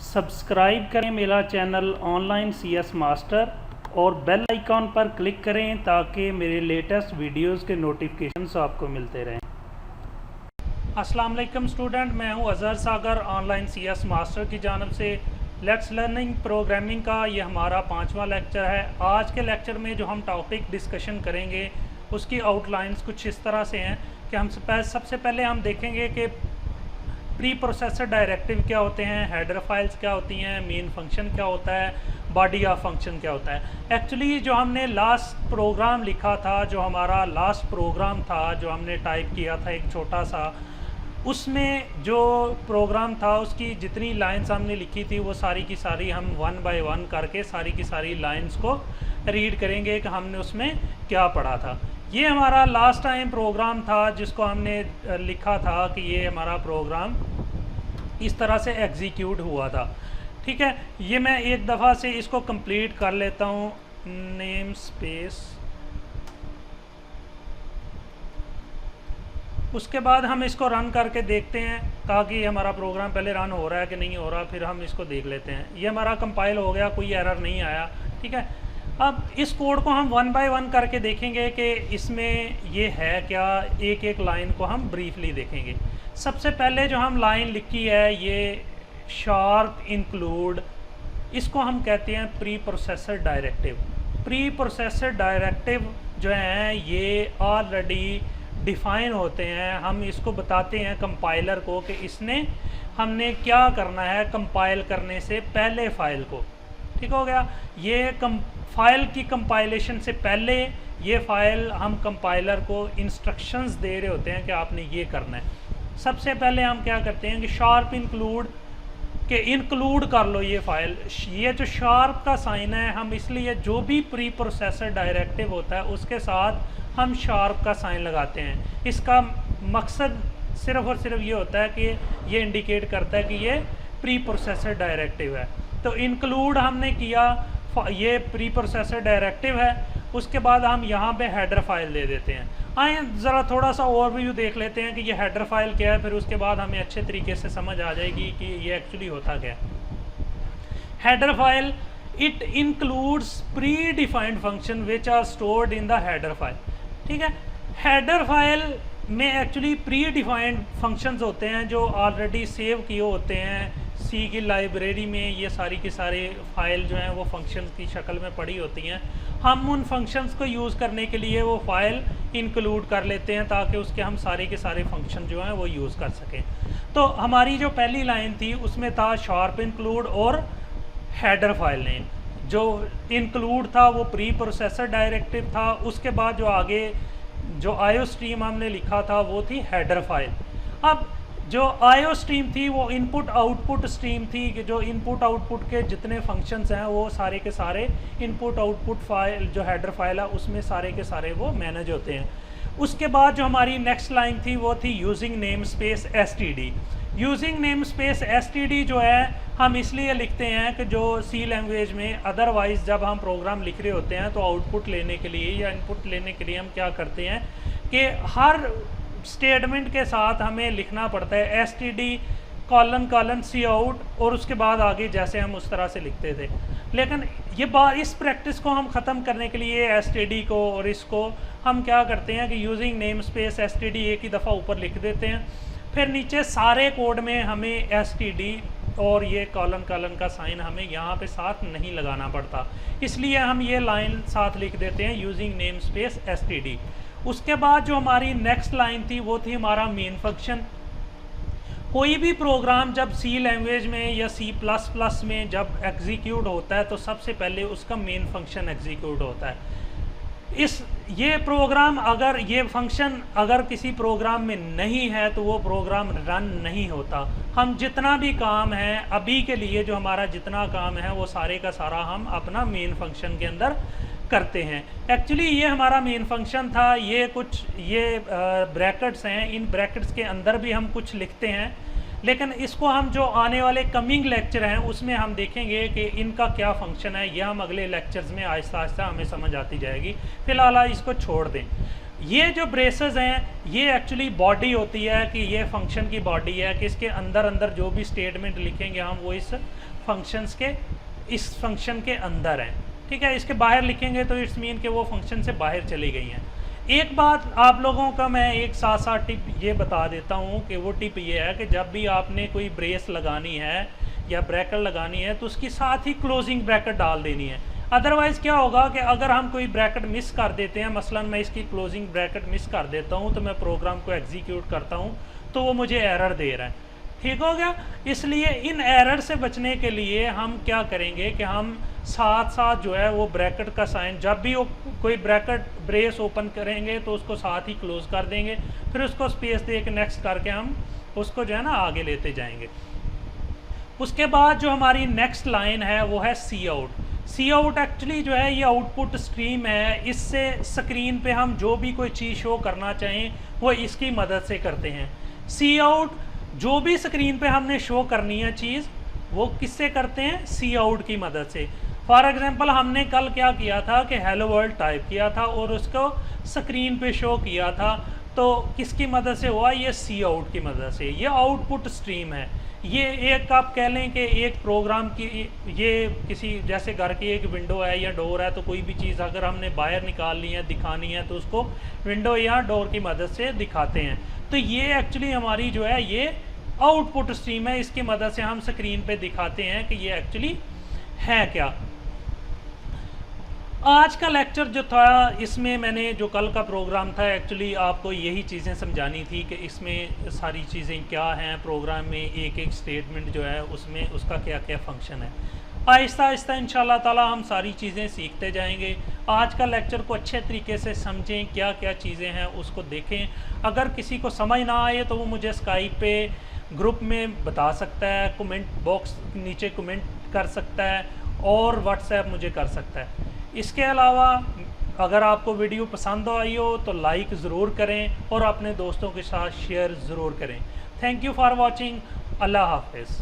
Subscribe करें मेरा channel online CS master और बेल आइकॉन पर क्लिक करें ताकि मेरे लेटेस्ट वीडियोस के नोटिफिकेशंस आपको मिलते रहें। अस्सलाम वालेकुम स्टूडेंट, मैं हूं अज़हर सागर ऑनलाइन CS मास्टर की जानिब से। लेट्स लर्निंग प्रोग्रामिंग का ये हमारा 5वां लेक्चर है। आज के लेक्चर में जो हम टॉपिक डिस्कशन करेंगे उसकी आउटलाइंस कुछ इस तरह से हैं कि हम सबसे पहले हम देखेंगे कि प्री प्रोसेसर डायरेक्टिव क्या होते हैं, हेडर फाइल्स क्या होती हैं, मेन फंक्शन क्या होता है, बॉडी ऑफ फंक्शन क्या होता है। एक्चुअली जो हमने लास्ट प्रोग्राम लिखा था, जो हमारा लास्ट प्रोग्राम था जो हमने टाइप किया था एक छोटा सा, उसमें जो प्रोग्राम था उसकी जितनी लाइंस हमने लिखी थी वो सारी की सारी हम 1 बाय 1 करके सारी की सारी लाइंस को रीड करेंगे कि हमने उसमें क्या पढ़ा था। ये हमारा लास्ट टाइम प्रोग्राम था जिसको हमने लिखा था कि ये हमारा प्रोग्राम इस तरह से एग्जीक्यूट हुआ था। ठीक है, ये मैं एक दफ़ा से इसको कंप्लीट कर लेता हूँ। नेम स्पेस, उसके बाद हम इसको रन करके देखते हैं ताकि हमारा प्रोग्राम पहले रन हो रहा है कि नहीं हो रहा, फिर हम इसको देख लेते हैं। ये हमारा कंपाइल हो गया, कोई एरर नहीं आया। ठीक है, अब इस कोड को हम 1 बाय 1 करके देखेंगे कि इसमें ये है क्या। एक एक लाइन को हम ब्रीफली देखेंगे। सबसे पहले जो हम लाइन लिखी है ये शार्प इंक्लूड, इसको हम कहते हैं pre processor directive. Pre processor directive जो हैं ये ऑलरेडी डिफ़ाइन होते हैं। हम इसको बताते हैं कंपाइलर को कि इसने हमने क्या करना है कंपाइल करने से पहले फ़ाइल को। ठीक हो गया, ये फाइल की कंपाइलेशन से पहले ये फ़ाइल हम कंपाइलर को इंस्ट्रक्शंस दे रहे होते हैं कि आपने ये करना है। सबसे पहले हम क्या करते हैं कि शार्प इंक्लूड के इंक्लूड कर लो ये फ़ाइल। ये जो शार्प का साइन है हम इसलिए जो भी प्री प्रोसेसर डायरेक्टिव होता है उसके साथ हम शार्प का साइन लगाते हैं। इसका मकसद सिर्फ़ और सिर्फ ये होता है कि ये इंडिकेट करता है कि ये प्री प्रोसेसर डायरेक्टिव है। तो इंक्लूड हमने किया, ये प्री प्रोसेसर डायरेक्टिव है। उसके बाद हम यहाँ पे हेडर फाइल दे देते हैं। आए ज़रा थोड़ा सा ओवरव्यू देख लेते हैं कि ये हेडर फाइल क्या है, फिर उसके बाद हमें अच्छे तरीके से समझ आ जाएगी कि ये एक्चुअली होता क्या है। Header file, it includes predefined function which are stored in the header file. ठीक है, हेडर फाइल में एक्चुअली प्री डिफाइंड फंक्शंस होते हैं जो ऑलरेडी सेव किए होते हैं सी की लाइब्रेरी में। ये सारी की सारी फाइल जो हैं वो फंक्शंस की शक्ल में पड़ी होती हैं। हम उन फंक्शंस को यूज़ करने के लिए वो फ़ाइल इंक्लूड कर लेते हैं ताकि उसके हम सारे के सारे फंक्शन जो हैं वो यूज़ कर सकें। तो हमारी जो पहली लाइन थी उसमें था शार्प इंक्लूड और हेडर फाइल नेम। जो इंक्लूड था वो प्री प्रोसेसर डायरेक्टिव था। उसके बाद जो आगे जो आईओ स्ट्रीम हमने लिखा था वो थी हेडर फाइल। अब जो आईओ स्ट्रीम थी वो इनपुट आउटपुट स्ट्रीम थी कि जो इनपुट आउटपुट के जितने फंक्शंस हैं वो सारे के सारे इनपुट आउटपुट फाइल जो हेडर फाइल है उसमें सारे के सारे वो मैनेज होते हैं। उसके बाद जो हमारी नेक्स्ट लाइन थी वो थी using name space STD. Using name space STD जो है हम इसलिए लिखते हैं कि जो सी लैंग्वेज में अदरवाइज़ जब हम प्रोग्राम लिख रहे होते हैं तो आउटपुट लेने के लिए या इनपुट लेने के लिए हम क्या करते हैं कि हर स्टेटमेंट के साथ हमें लिखना पड़ता है एसटीडी कॉलन कॉलन सी आउट, और उसके बाद आगे जैसे हम उस तरह से लिखते थे। लेकिन ये इस प्रैक्टिस को हम ख़त्म करने के लिए एसटीडी को और इसको हम क्या करते हैं कि यूजिंग नेम स्पेस एसटीडी एक ही दफ़ा ऊपर लिख देते हैं, फिर नीचे सारे कोड में हमें एसटीडी और ये कॉलन कॉलन का साइन हमें यहाँ पे साथ नहीं लगाना पड़ता। इसलिए हम ये लाइन साथ लिख देते हैं यूजिंग नेम स्पेस एसटीडी। उसके बाद जो हमारी नेक्स्ट लाइन थी वो थी हमारा मेन फंक्शन। कोई भी प्रोग्राम जब सी लैंग्वेज में या C++ में जब एग्जीक्यूट होता है तो सबसे पहले उसका मेन फंक्शन एग्जीक्यूट होता है। ये प्रोग्राम अगर ये फंक्शन अगर किसी प्रोग्राम में नहीं है तो वो प्रोग्राम रन नहीं होता। हम जितना भी काम है अभी के लिए जो हमारा जितना काम है वो सारे का सारा हम अपना मेन फंक्शन के अंदर करते हैं। एक्चुअली ये हमारा मेन फंक्शन था। ये कुछ ब्रैकेट्स हैं, इन ब्रैकेट्स के अंदर भी हम कुछ लिखते हैं, लेकिन इसको हम जो आने वाले कमिंग लेक्चर हैं उसमें हम देखेंगे कि इनका क्या फंक्शन है। यह हम अगले लेक्चर्स में आहिस्ता आहिस्ता हमें समझ आती जाएगी। फ़िलहाल इसको छोड़ दें। ये जो ब्रेसेस हैं ये एक्चुअली बॉडी होती है कि ये फंक्शन की बॉडी है कि इसके अंदर अंदर जो भी स्टेटमेंट लिखेंगे हम वो इस फंक्शन के अंदर हैं, ठीक है। इसके बाहर लिखेंगे तो इट्स मीन कि वो फंक्शन से बाहर चली गई हैं। एक बात आप लोगों का मैं एक साथ साथ टिप ये बता देता हूँ कि वो टिप ये है कि जब भी आपने कोई ब्रेस लगानी है या ब्रैकेट लगानी है तो उसके साथ ही क्लोजिंग ब्रैकेट डाल देनी है। अदरवाइज़ क्या होगा कि अगर हम कोई ब्रैकेट मिस कर देते हैं, मसलन मैं इसकी क्लोजिंग ब्रैकेट मिस कर देता हूँ तो मैं प्रोग्राम को एग्जीक्यूट करता हूँ तो वो मुझे एरर दे रहा है, ठीक हो गया। इसलिए इन एरर से बचने के लिए हम क्या करेंगे कि हम साथ साथ जो है वो ब्रैकेट का साइन, जब भी वो कोई ब्रैकेट ब्रेस ओपन करेंगे तो उसको साथ ही क्लोज कर देंगे, फिर उसको स्पेस दे के नेक्स्ट करके हम उसको जो है ना आगे लेते जाएंगे। उसके बाद जो हमारी नेक्स्ट लाइन है वो है सी आउट। सी आउट एक्चुअली जो है ये आउटपुट स्ट्रीम है, इससे स्क्रीन पे हम जो भी कोई चीज़ शो करना चाहें वो इसकी मदद से करते हैं। सी आउट जो भी स्क्रीन पे हमने शो करनी है चीज़ वो किससे करते हैं, सी आउट की मदद से। फॉर एग्जांपल हमने कल क्या किया था कि हेलो वर्ल्ड टाइप किया था और उसको स्क्रीन पे शो किया था, तो किसकी मदद से हुआ, ये सी आउट की मदद से। ये आउटपुट स्ट्रीम है। ये एक आप कह लें कि एक प्रोग्राम की, ये किसी जैसे घर की एक विंडो है या डोर है तो कोई भी चीज़ अगर हमने बाहर निकालनी है दिखानी है तो उसको विंडो या डोर की मदद से दिखाते हैं। तो ये एक्चुअली हमारी जो है ये आउटपुट स्ट्रीम है, इसकी मदद से हम स्क्रीन पे दिखाते हैं कि ये एक्चुअली है क्या। आज का लेक्चर जो था इसमें मैंने जो कल का प्रोग्राम था एक्चुअली आपको यही चीज़ें समझानी थी कि इसमें सारी चीज़ें क्या हैं, प्रोग्राम में एक एक स्टेटमेंट जो है उसमें उसका क्या क्या फंक्शन है। आहिस्ता आहिस्ता इंशाल्लाह ताला हम सारी चीज़ें सीखते जाएंगे। आज का लेक्चर को अच्छे तरीके से समझें, क्या क्या चीज़ें हैं उसको देखें। अगर किसी को समझ ना आए तो वो मुझे स्काइप पे ग्रुप में बता सकता है, कमेंट बॉक्स नीचे कमेंट कर सकता है और व्हाट्सएप मुझे कर सकता है। इसके अलावा अगर आपको वीडियो पसंद आई हो तो लाइक ज़रूर करें और अपने दोस्तों के साथ शेयर ज़रूर करें। Thank you for watching. अल्लाह हाफ़िज़।